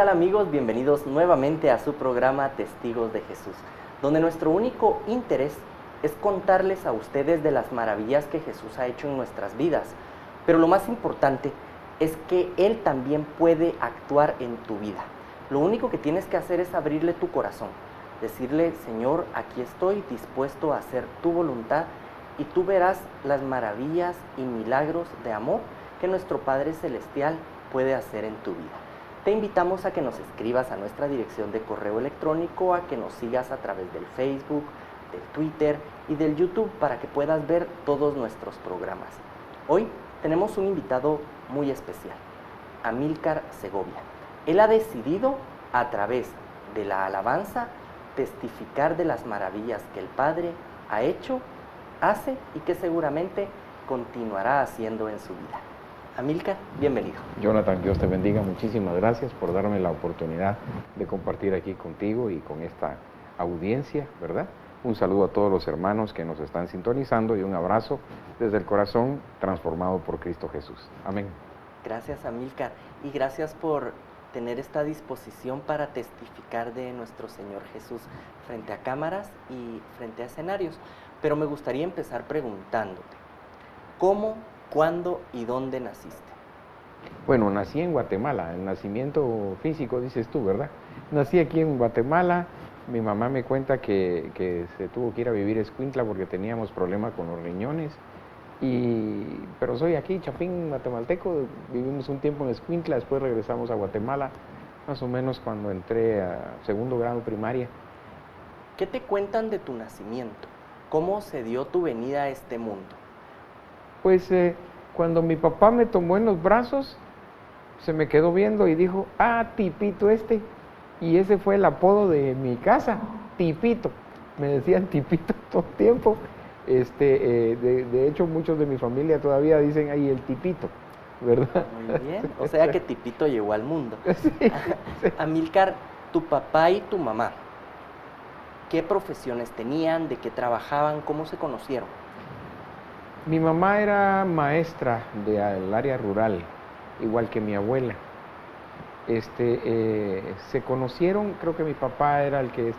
tal amigos? Bienvenidos nuevamente a su programa Testigos de Jesús, donde nuestro único interés es contarles a ustedes de las maravillas que Jesús ha hecho en nuestras vidas. Pero lo más importante es que Él también puede actuar en tu vida. Lo único que tienes que hacer es abrirle tu corazón, decirle: Señor, aquí estoy dispuesto a hacer tu voluntad, y tú verás las maravillas y milagros de amor que nuestro Padre Celestial puede hacer en tu vida. Te invitamos a que nos escribas a nuestra dirección de correo electrónico, a que nos sigas a través del Facebook, del Twitter y del YouTube para que puedas ver todos nuestros programas. Hoy tenemos un invitado muy especial, Amílcar Segovia. Él ha decidido, a través de la alabanza, testificar de las maravillas que el Padre ha hecho, hace y que seguramente continuará haciendo en su vida. Amílcar, bienvenido. Jonathan, Dios te bendiga, muchísimas gracias por darme la oportunidad de compartir aquí contigo y con esta audiencia, ¿verdad? Un saludo a todos los hermanos que nos están sintonizando y un abrazo desde el corazón transformado por Cristo Jesús. Amén. Gracias, Amílcar, y gracias por tener esta disposición para testificar de nuestro Señor Jesús frente a cámaras y frente a escenarios. Pero me gustaría empezar preguntándote, ¿cómo, cuándo y dónde naciste? Bueno, nací en Guatemala, el nacimiento físico dices tú, ¿verdad? Nací aquí en Guatemala. Mi mamá me cuenta que se tuvo que ir a vivir a Escuintla porque teníamos problemas con los riñones. Pero soy aquí, chapín guatemalteco, vivimos un tiempo en Escuintla, después regresamos a Guatemala, más o menos cuando entré a segundo grado primaria. ¿Qué te cuentan de tu nacimiento? ¿Cómo se dio tu venida a este mundo? Pues cuando mi papá me tomó en los brazos, se me quedó viendo y dijo: ah, Tipito este. Y ese fue el apodo de mi casa, Tipito. Me decían Tipito todo el tiempo. De hecho, muchos de mi familia todavía dicen ahí el Tipito, ¿verdad? Muy bien, o sea que Tipito llegó al mundo. Sí, sí. Amílcar, tu papá y tu mamá, ¿qué profesiones tenían? ¿De qué trabajaban? ¿Cómo se conocieron? Mi mamá era maestra del área rural, igual que mi abuela. Se conocieron, creo que mi papá era el que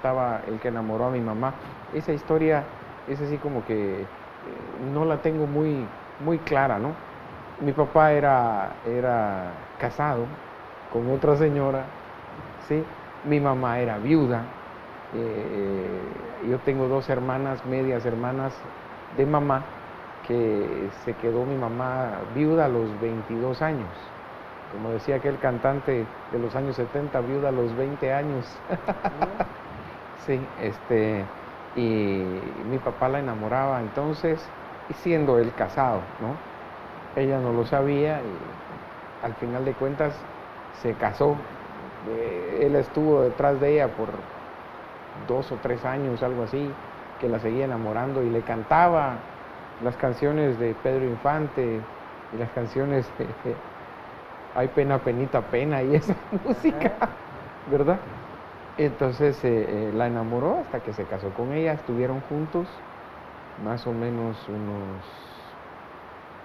enamoró a mi mamá. Esa historia es así como que no la tengo muy clara, ¿no? Mi papá era casado con otra señora, ¿sí? Mi mamá era viuda. Yo tengo dos hermanas, medias hermanas de mamá, que se quedó mi mamá viuda a los 22 años. Como decía aquel cantante de los años 70, viuda a los 20 años. Sí, y mi papá la enamoraba entonces, y siendo él casado, ¿no? Ella no lo sabía y al final de cuentas se casó. Él estuvo detrás de ella por 2 o 3 años, algo así, que la seguía enamorando y le cantaba las canciones de Pedro Infante y las canciones de Ay pena, penita, pena y esa música, ¿verdad? Entonces la enamoró hasta que se casó con ella. Estuvieron juntos más o menos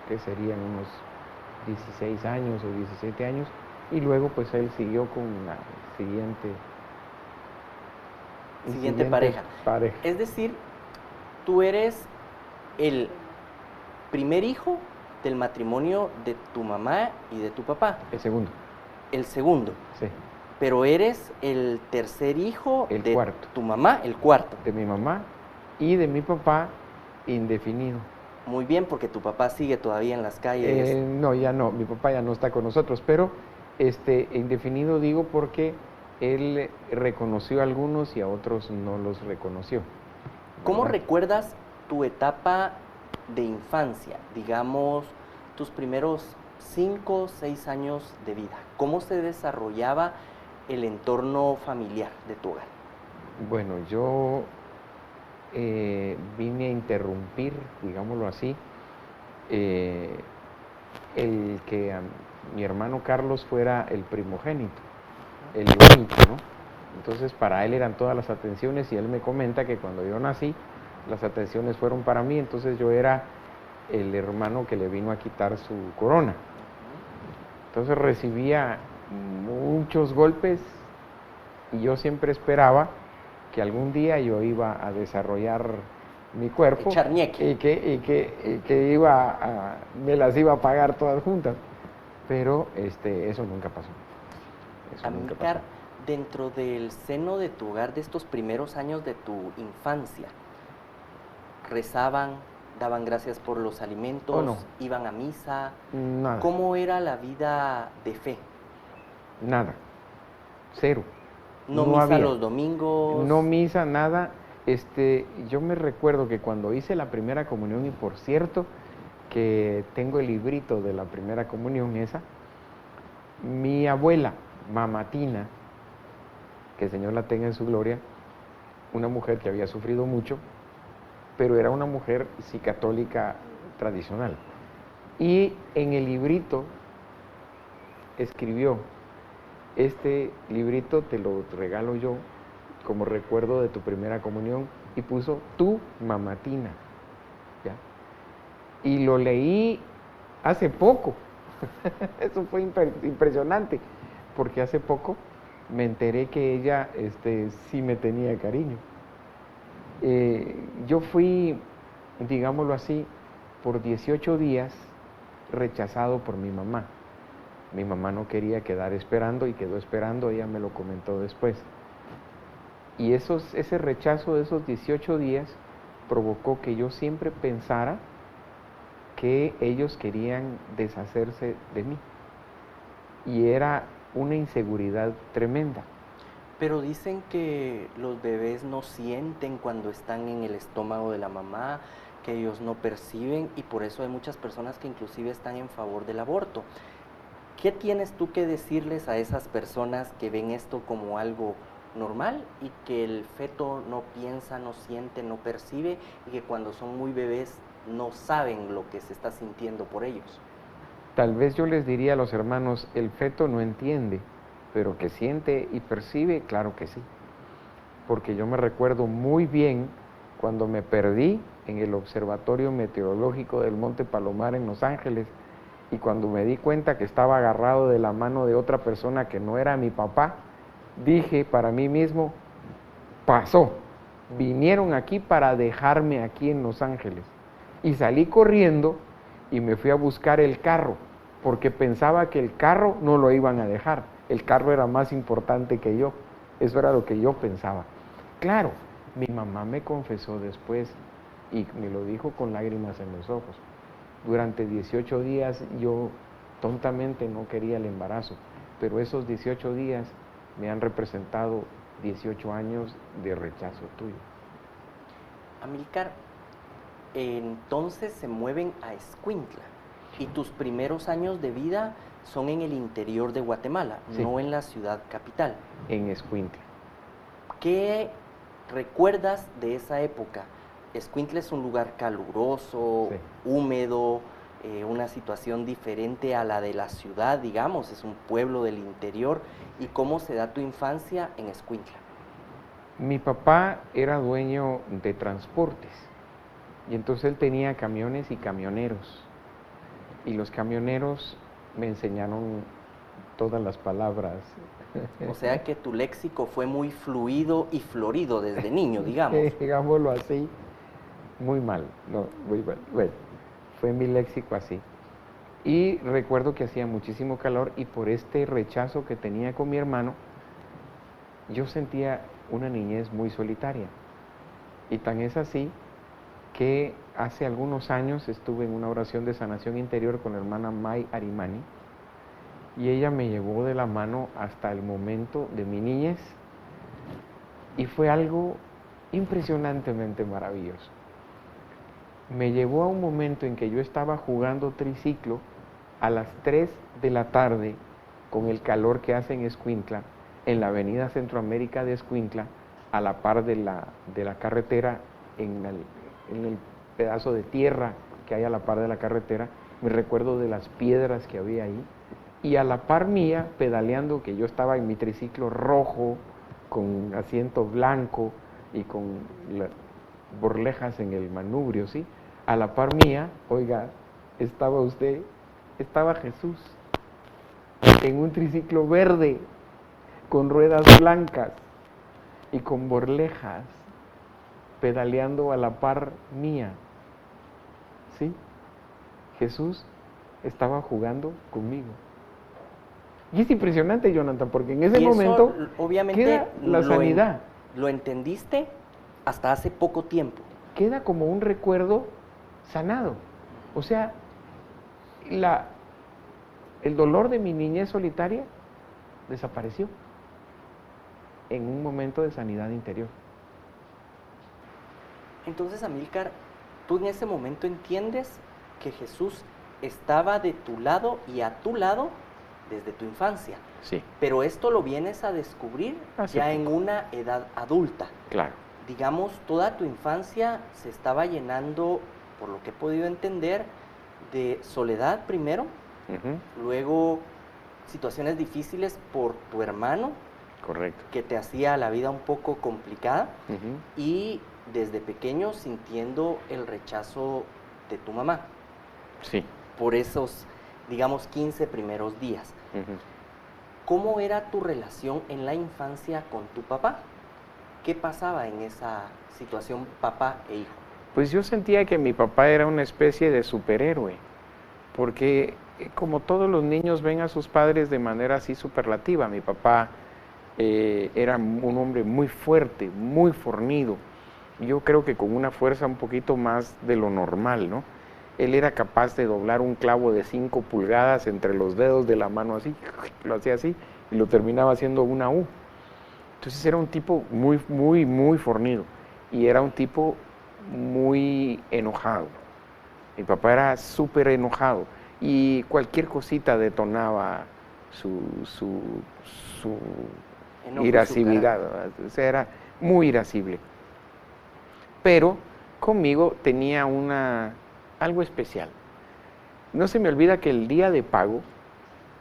¿qué serían? Unos 16 años o 17 años, y luego pues él siguió con la siguiente pareja. Es decir, tú eres el primer hijo del matrimonio de tu mamá y de tu papá. El segundo. El segundo. Sí. Pero eres el tercer hijo El de cuarto. tu mamá, el cuarto. De mi mamá y de mi papá, indefinido. Muy bien, porque tu papá sigue todavía en las calles. No, ya no, mi papá ya no está con nosotros, pero indefinido digo porque él reconoció a algunos y a otros no los reconoció, ¿verdad? ¿Cómo recuerdas tu etapa de infancia, digamos, tus primeros 5 o 6 años de vida? ¿Cómo se desarrollaba el entorno familiar de tu hogar? Bueno, yo vine a interrumpir, digámoslo así, el que mi hermano Carlos fuera el primogénito, el único, ¿no? Entonces para él eran todas las atenciones, y él me comenta que cuando yo nací, las atenciones fueron para mí. Entonces yo era el hermano que le vino a quitar su corona. Entonces recibía muchos golpes, y yo siempre esperaba que algún día yo iba a desarrollar mi cuerpo Echar ñeque. y que me las iba a pagar todas juntas, pero eso nunca pasó. Eso nunca pasó. Amílcar, dentro del seno de tu hogar, de estos primeros años de tu infancia, ¿rezaban, daban gracias por los alimentos, ¿O no? iban a misa? Nada. ¿Cómo era la vida de fe? Nada, cero. ¿No misa había. los domingos? No misa, nada. Yo me recuerdo que cuando hice la primera comunión, y por cierto que tengo el librito de la primera comunión esa, mi abuela, Mamatina, que el Señor la tenga en su gloria, una mujer que había sufrido mucho, pero era una mujer sí católica tradicional. Y en el librito escribió: este librito te lo regalo yo como recuerdo de tu primera comunión, y puso tu Mamatina, ¿ya? Y lo leí hace poco. Eso fue impresionante, porque hace poco me enteré que ella sí me tenía cariño. Yo fui, digámoslo así, por 18 días rechazado por mi mamá. Mi mamá no quería quedar esperando y quedó esperando, ella me lo comentó después. Y ese rechazo de esos 18 días provocó que yo siempre pensara que ellos querían deshacerse de mí. Y era una inseguridad tremenda. Pero dicen que los bebés no sienten cuando están en el estómago de la mamá, que ellos no perciben, y por eso hay muchas personas que inclusive están en favor del aborto. ¿Qué tienes tú que decirles a esas personas que ven esto como algo normal y que el feto no piensa, no siente, no percibe, y que cuando son muy bebés no saben lo que se está sintiendo por ellos? Tal vez yo les diría a los hermanos: el feto no entiende, pero que siente y percibe, claro que sí. Porque yo me recuerdo muy bien cuando me perdí en el Observatorio Meteorológico del Monte Palomar en Los Ángeles, y cuando me di cuenta que estaba agarrado de la mano de otra persona que no era mi papá, dije para mí mismo: pasó, vinieron aquí para dejarme aquí en Los Ángeles. Y salí corriendo y me fui a buscar el carro, porque pensaba que el carro no lo iban a dejar, el carro era más importante que yo, eso era lo que yo pensaba. Claro, mi mamá me confesó después, y me lo dijo con lágrimas en los ojos: durante 18 días yo tontamente no quería el embarazo, pero esos 18 días me han representado 18 años de rechazo tuyo. Amílcar, entonces se mueven a Escuintla, y tus primeros años de vida son en el interior de Guatemala, Sí. No en la ciudad capital. En Escuintla. ¿Qué recuerdas de esa época? Escuintla es un lugar caluroso, Sí. húmedo, una situación diferente a la de la ciudad, digamos, es un pueblo del interior. ¿Y cómo se da tu infancia en Escuintla? Mi papá era dueño de transportes, y entonces él tenía camiones y camioneros, y los camioneros me enseñaron todas las palabras. O sea que tu léxico fue muy fluido y florido desde niño, digamos. Digámoslo así, muy mal, no, muy mal. Bueno, fue mi léxico así. Y recuerdo que hacía muchísimo calor, y por este rechazo que tenía con mi hermano, yo sentía una niñez muy solitaria. Y tan es así que hace algunos años estuve en una oración de sanación interior con la hermana May Arimani, y ella me llevó de la mano hasta el momento de mi niñez, y fue algo impresionantemente maravilloso. Me llevó a un momento en que yo estaba jugando triciclo a las 3 de la tarde, con el calor que hace en Escuintla, en la avenida Centroamérica de Escuintla, a la par de la carretera, en el pedazo de tierra que hay a la par de la carretera. Me recuerdo de las piedras que había ahí, y a la par mía, pedaleando, que yo estaba en mi triciclo rojo, con asiento blanco y con borlejas en el manubrio, ¿sí? A la par mía, oiga, estaba Jesús. en un triciclo verde, con ruedas blancas y con borlejas, pedaleando a la par mía. ¿Sí? Jesús estaba jugando conmigo. Y es impresionante, Jonathan, porque en ese Y eso, momento obviamente, queda la sanidad. Lo entendiste hasta hace poco tiempo. Queda como un recuerdo sanado. O sea, el dolor de mi niñez solitaria desapareció en un momento de sanidad interior. Entonces, Amílcar, tú en ese momento entiendes que Jesús estaba de tu lado y a tu lado desde tu infancia. Sí. Pero esto lo vienes a descubrir ya en una edad adulta. Claro. Digamos, toda tu infancia se estaba llenando, por lo que he podido entender, de soledad primero, luego situaciones difíciles por tu hermano, correcto, que te hacía la vida un poco complicada, y desde pequeño sintiendo el rechazo de tu mamá. Sí. Por esos, digamos, 15 primeros días. ¿Cómo era tu relación en la infancia con tu papá? ¿Qué pasaba en esa situación papá e hijo? Pues yo sentía que mi papá era una especie de superhéroe, porque como todos los niños ven a sus padres de manera así superlativa. Mi papá era un hombre muy fuerte, muy fornido. Yo creo que con una fuerza un poquito más de lo normal, ¿no? Él era capaz de doblar un clavo de 5 pulgadas entre los dedos de la mano así, lo hacía así y lo terminaba haciendo una U. Entonces era un tipo muy, muy, muy fornido y era un tipo muy enojado. Mi papá era súper enojado y cualquier cosita detonaba su irascibilidad, o sea, era muy irascible. Pero conmigo tenía algo especial. No se me olvida que el día de pago,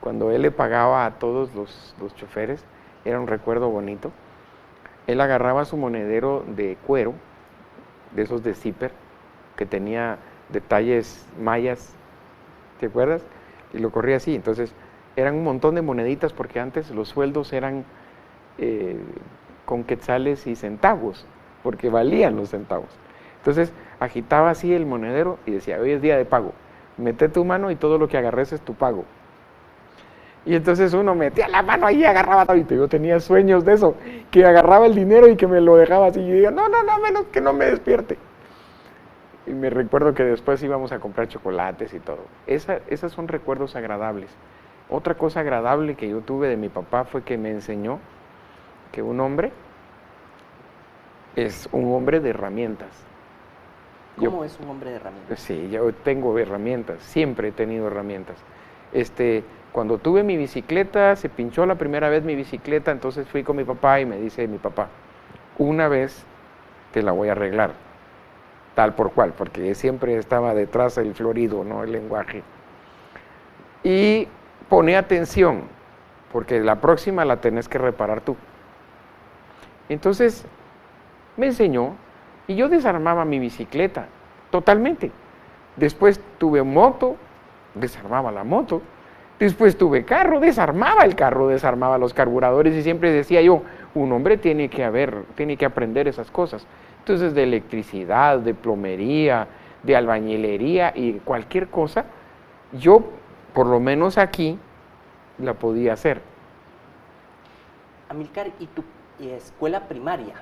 cuando él le pagaba a todos los choferes, era un recuerdo bonito. Él agarraba su monedero de cuero, de esos de zipper, que tenía detalles mayas, ¿te acuerdas? Y lo corría así. Entonces, eran un montón de moneditas, porque antes los sueldos eran con quetzales y centavos, porque valían los centavos. Entonces, agitaba así el monedero y decía, hoy es día de pago, mete tu mano y todo lo que agarres es tu pago. Y entonces uno metía la mano ahí y agarraba todo, y yo tenía sueños de eso, que agarraba el dinero y que me lo dejaba así, y yo digo, no, menos que no me despierte. Y me recuerdo que después íbamos a comprar chocolates y todo. Esas son recuerdos agradables. Otra cosa agradable que yo tuve de mi papá fue que me enseñó que un hombre es un hombre de herramientas. ¿Cómo es un hombre de herramientas? Sí, yo tengo herramientas, siempre he tenido herramientas. Cuando tuve mi bicicleta, se pinchó la primera vez mi bicicleta, entonces fui con mi papá y me dice mi papá, una vez te la voy a arreglar, tal por cual, porque siempre estaba detrás el florido, ¿no? El lenguaje. Y pone atención, porque la próxima la tenés que reparar tú. Entonces me enseñó y yo desarmaba mi bicicleta totalmente. Después tuve moto, desarmaba la moto. Después tuve carro, desarmaba los carburadores, y siempre decía yo, un hombre tiene que aprender esas cosas. Entonces, de electricidad, de plomería, de albañilería y cualquier cosa, yo, por lo menos aquí, la podía hacer. Amílcar, ¿y tu escuela primaria?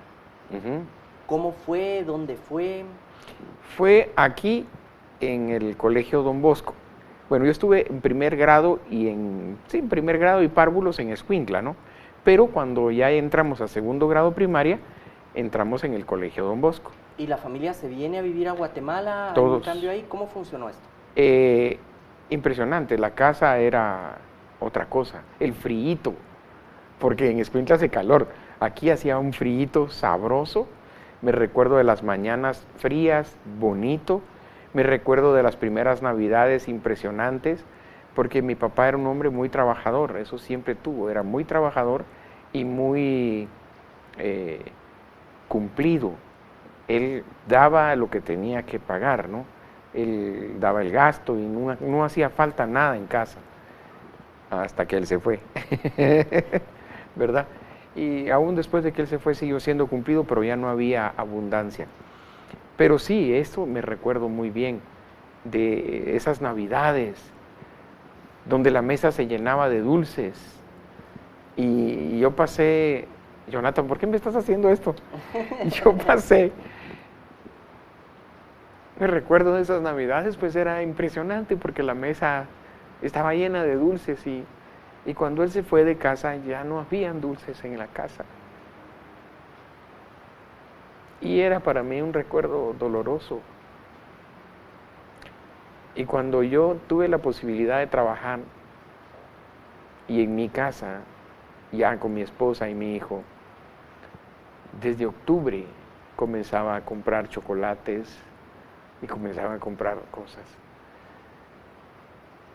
¿Cómo fue? ¿Dónde fue? Fue aquí, en el Colegio Don Bosco. Bueno, yo estuve en primer grado y párvulos en Escuintla, ¿no? Pero cuando ya entramos a segundo grado primaria, entramos en el Colegio Don Bosco. ¿Y la familia se viene a vivir a Guatemala? Todos. ¿Hay un cambio ahí? ¿Cómo funcionó esto? Impresionante, la casa era otra cosa, el friíto, porque en Escuintla hace calor, aquí hacía un friíto sabroso, me recuerdo de las mañanas frías, bonito. Me recuerdo de las primeras navidades impresionantes, porque mi papá era un hombre muy trabajador, eso siempre tuvo, era muy trabajador y muy cumplido. Él daba lo que tenía que pagar, ¿no? Él daba el gasto y no hacía falta nada en casa. hasta que él se fue, ¿verdad? Y aún después de que él se fue siguió siendo cumplido, pero ya no había abundancia. Pero sí, esto me recuerdo muy bien de esas navidades donde la mesa se llenaba de dulces y yo pasé, Jonathan, ¿por qué me estás haciendo esto? Yo pasé, me recuerdo de esas navidades, pues era impresionante porque la mesa estaba llena de dulces y cuando él se fue de casa ya no habían dulces en la casa. Y era para mí un recuerdo doloroso. Y cuando yo tuve la posibilidad de trabajar y en mi casa, ya con mi esposa y mi hijo, desde octubre comenzaba a comprar chocolates y comenzaba a comprar cosas.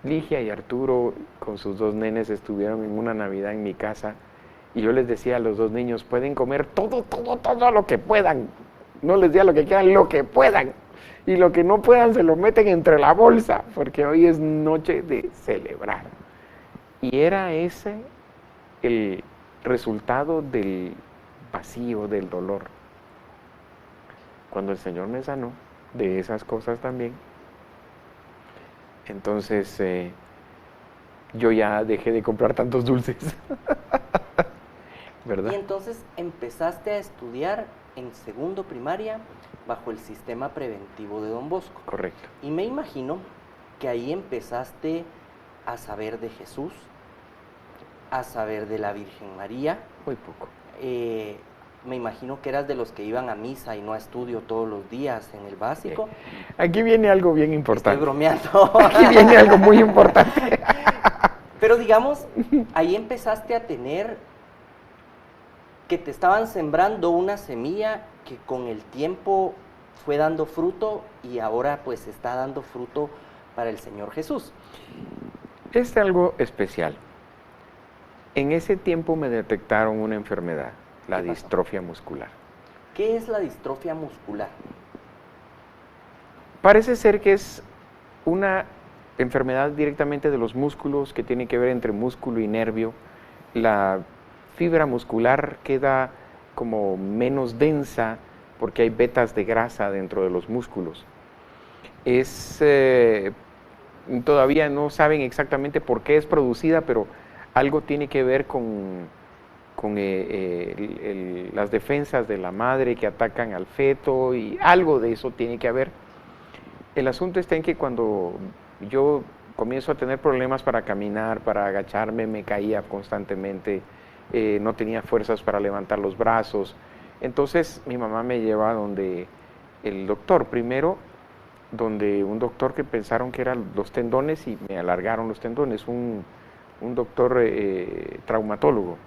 Ligia y Arturo con sus dos nenes estuvieron en una Navidad en mi casa y yo les decía a los dos niños, pueden comer todo lo que puedan. No les decía lo que quieran, lo que puedan. Y lo que no puedan se lo meten entre la bolsa, porque hoy es noche de celebrar. Y era ese el resultado del vacío, del dolor. Cuando el Señor me sanó de esas cosas también, entonces yo ya dejé de comprar tantos dulces. ¿Verdad? Y entonces empezaste a estudiar en segundo primaria bajo el sistema preventivo de Don Bosco. Correcto. Y me imagino que ahí empezaste a saber de Jesús, a saber de la Virgen María. Muy poco. Me imagino que eras de los que iban a misa y no a estudio todos los días en el básico. Aquí viene algo bien importante. Estoy bromeando. Aquí viene algo muy importante. Pero digamos, ahí empezaste a tener que te estaban sembrando una semilla que con el tiempo fue dando fruto y ahora pues está dando fruto para el Señor Jesús. Es algo especial. En ese tiempo me detectaron una enfermedad, la distrofia muscular. ¿Qué es la distrofia muscular? Parece ser que es una enfermedad directamente de los músculos que tiene que ver entre músculo y nervio. La fibra muscular queda como menos densa porque hay vetas de grasa dentro de los músculos. Todavía no saben exactamente por qué es producida, pero algo tiene que ver con las defensas de la madre que atacan al feto y algo de eso tiene que haber. El asunto está en que cuando yo comienzo a tener problemas para caminar, para agacharme, me caía constantemente, no tenía fuerzas para levantar los brazos. Entonces mi mamá me lleva donde el doctor, primero donde un doctor que pensaron que eran los tendones y me alargaron los tendones, un doctor traumatólogo.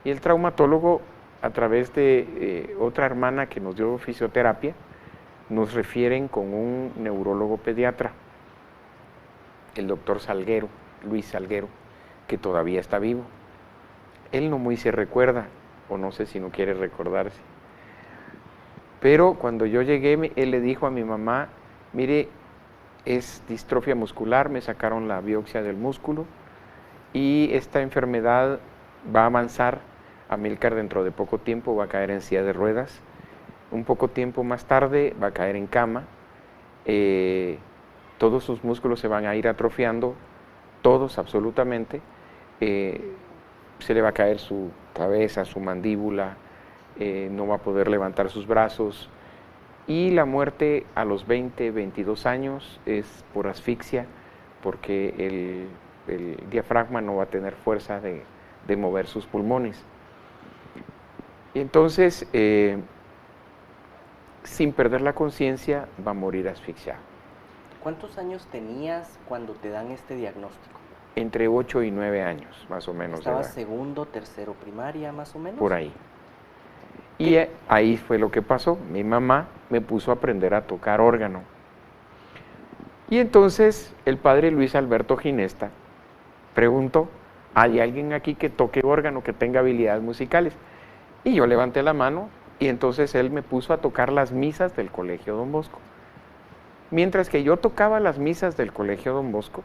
Y el traumatólogo, a través de otra hermana que nos dio fisioterapia, nos refieren con un neurólogo pediatra, el doctor Salguero, Luis Salguero, que todavía está vivo. Él no muy se recuerda, o no sé si no quiere recordarse. Pero cuando yo llegué, él le dijo a mi mamá, mire, es distrofia muscular, me sacaron la biopsia del músculo y esta enfermedad va a avanzar. Amílcar dentro de poco tiempo va a caer en silla de ruedas, un poco tiempo más tarde va a caer en cama, todos sus músculos se van a ir atrofiando, todos absolutamente, se le va a caer su cabeza, su mandíbula, no va a poder levantar sus brazos y la muerte a los 20, 22 años es por asfixia porque el diafragma no va a tener fuerza de mover sus pulmones. Y entonces, sin perder la conciencia, va a morir asfixiado. ¿Cuántos años tenías cuando te dan este diagnóstico? Entre 8 y 9 años, más o menos. ¿Estabas segundo, tercero, primaria, más o menos? Por ahí. Y ahí fue lo que pasó. Mi mamá me puso a aprender a tocar órgano. Y entonces el padre Luis Alberto Ginesta preguntó, ¿hay alguien aquí que toque órgano, que tenga habilidades musicales? Y yo levanté la mano y entonces él me puso a tocar las misas del Colegio Don Bosco. Mientras que yo tocaba las misas del Colegio Don Bosco,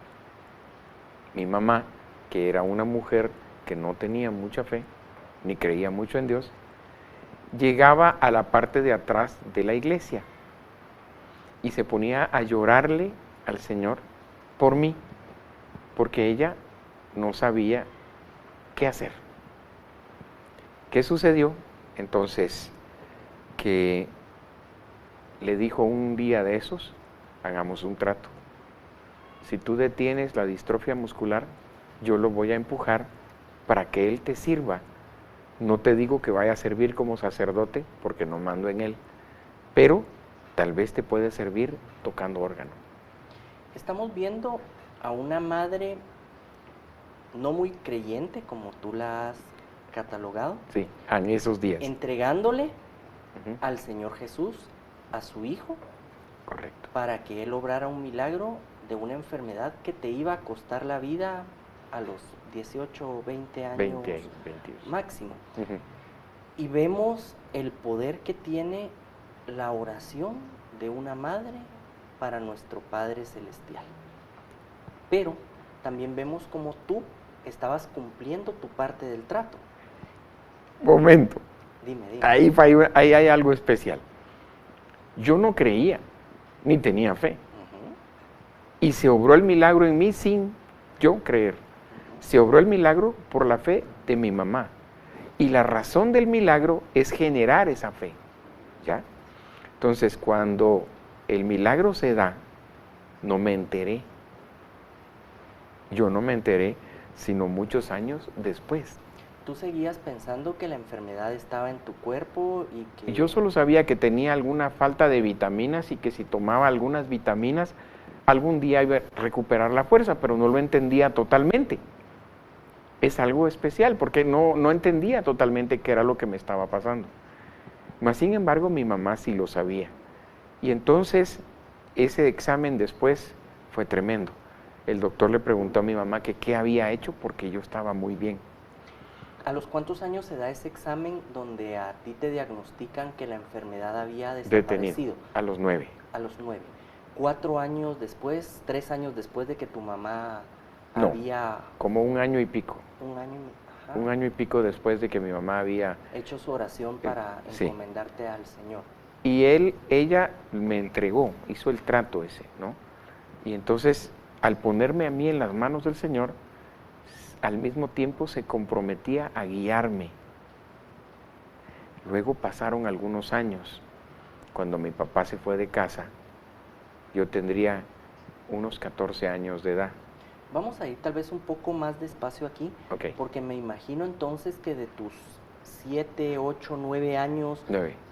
mi mamá, que era una mujer que no tenía mucha fe, ni creía mucho en Dios, llegaba a la parte de atrás de la iglesia y se ponía a llorarle al Señor por mí, porque ella no sabía qué hacer. ¿Qué sucedió? Entonces, que le dijo un día de esos, hagamos un trato. Si tú detienes la distrofia muscular, yo lo voy a empujar para que él te sirva. No te digo que vaya a servir como sacerdote, porque no mando en él, pero tal vez te puede servir tocando órgano. Estamos viendo a una madre no muy creyente, como tú la has catalogado. Sí, en esos días. Entregándole al Señor Jesús, a su hijo, correcto, para que Él obrara un milagro de una enfermedad que te iba a costar la vida a los 18 o 20 años, 20 máximo. Y vemos el poder que tiene la oración de una madre para nuestro Padre Celestial. Pero también vemos como tú estabas cumpliendo tu parte del trato. Momento. Dime. Ahí hay algo especial. Yo no creía, ni tenía fe. Y se obró el milagro en mí sin yo creer. Se obró el milagro por la fe de mi mamá. Y la razón del milagro es generar esa fe. ¿Ya? Entonces, cuando el milagro se da, no me enteré. Yo no me enteré, sino muchos años después. ¿Tú seguías pensando que la enfermedad estaba en tu cuerpo y que...? Yo solo sabía que tenía alguna falta de vitaminas y que si tomaba algunas vitaminas, algún día iba a recuperar la fuerza, pero no lo entendía totalmente. Es algo especial, porque no entendía totalmente qué era lo que me estaba pasando. Mas, sin embargo, mi mamá sí lo sabía. Y entonces, ese examen después fue tremendo. El doctor le preguntó a mi mamá que qué había hecho, porque yo estaba muy bien. ¿A los cuántos años se da ese examen donde a ti te diagnostican que la enfermedad había desaparecido? Detenido, a los 9. A los 9. 4 años después, 3 años después de que tu mamá no, había... como un año y pico. Un año y pico después de que mi mamá había... hecho su oración para encomendarte al Señor. Y ella me entregó, hizo el trato ese, ¿no? Y entonces, al ponerme a mí en las manos del Señor, al mismo tiempo se comprometía a guiarme. Luego pasaron algunos años. Cuando mi papá se fue de casa, yo tendría unos 14 años de edad. Vamos a ir tal vez un poco más despacio aquí, porque me imagino entonces que de tus 7, 8, 9 años,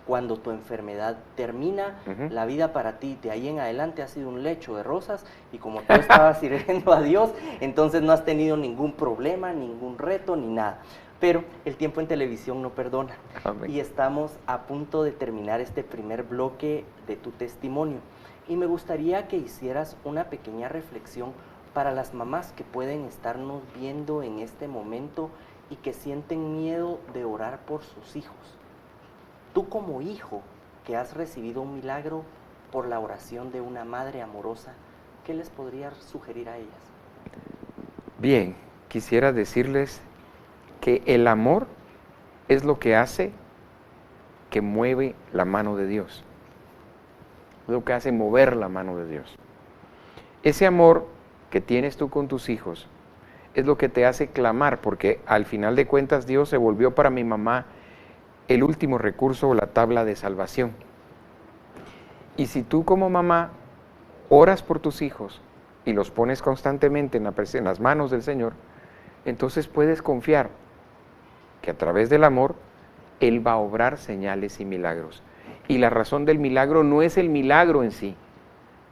cuando tu enfermedad termina, la vida para ti de ahí en adelante ha sido un lecho de rosas, y como tú estabas sirviendo a Dios, entonces no has tenido ningún problema, ningún reto, ni nada. Pero el tiempo en televisión no perdona. Amén. Y estamos a punto de terminar este primer bloque de tu testimonio. Y me gustaría que hicieras una pequeña reflexión para las mamás que pueden estarnos viendo en este momento y que sienten miedo de orar por sus hijos. Tú como hijo que has recibido un milagro por la oración de una madre amorosa, ¿qué les podrías sugerir a ellas? Bien, quisiera decirles que el amor es lo que hace que mueve la mano de Dios. Es lo que hace mover la mano de Dios. Ese amor que tienes tú con tus hijos es lo que te hace clamar, porque al final de cuentas Dios se volvió para mi mamá el último recurso o la tabla de salvación. Y si tú como mamá oras por tus hijos y los pones constantemente en las manos del Señor, entonces puedes confiar que a través del amor Él va a obrar señales y milagros. Y la razón del milagro no es el milagro en sí,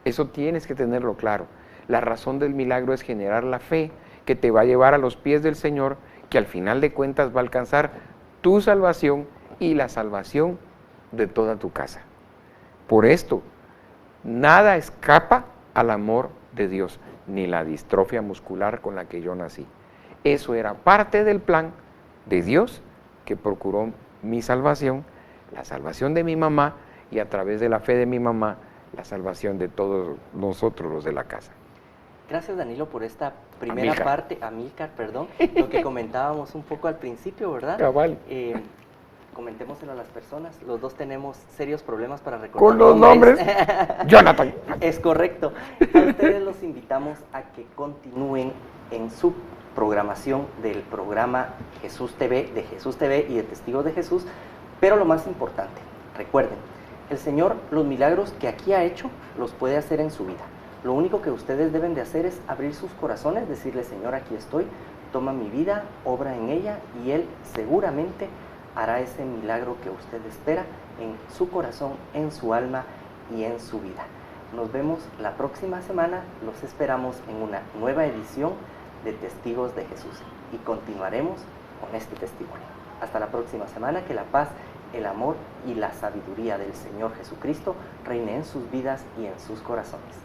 eso tienes que tenerlo claro. La razón del milagro es generar la fe que te va a llevar a los pies del Señor, que al final de cuentas va a alcanzar tu salvación y la salvación de toda tu casa. Por esto, nada escapa al amor de Dios, ni la distrofia muscular con la que yo nací. Eso era parte del plan de Dios que procuró mi salvación, la salvación de mi mamá y a través de la fe de mi mamá, la salvación de todos nosotros los de la casa. Gracias, Danilo, por esta primera Amílcar. parte, Amílcar, perdón, lo que comentábamos un poco al principio, ¿verdad? Cabal. Comentémoselo a las personas, los dos tenemos serios problemas para recordar Con los nombres, Jonathan. Es correcto. A ustedes los invitamos a que continúen en su programación del programa Jesús TV, de Jesús TV y de Testigos de Jesús, pero lo más importante, recuerden, el Señor, los milagros que aquí ha hecho, los puede hacer en su vida. Lo único que ustedes deben de hacer es abrir sus corazones, decirle, Señor, aquí estoy, toma mi vida, obra en ella, y Él seguramente hará ese milagro que usted espera en su corazón, en su alma y en su vida. Nos vemos la próxima semana, los esperamos en una nueva edición de Testigos de Jesús y continuaremos con este testimonio. Hasta la próxima semana, que la paz, el amor y la sabiduría del Señor Jesucristo reine en sus vidas y en sus corazones.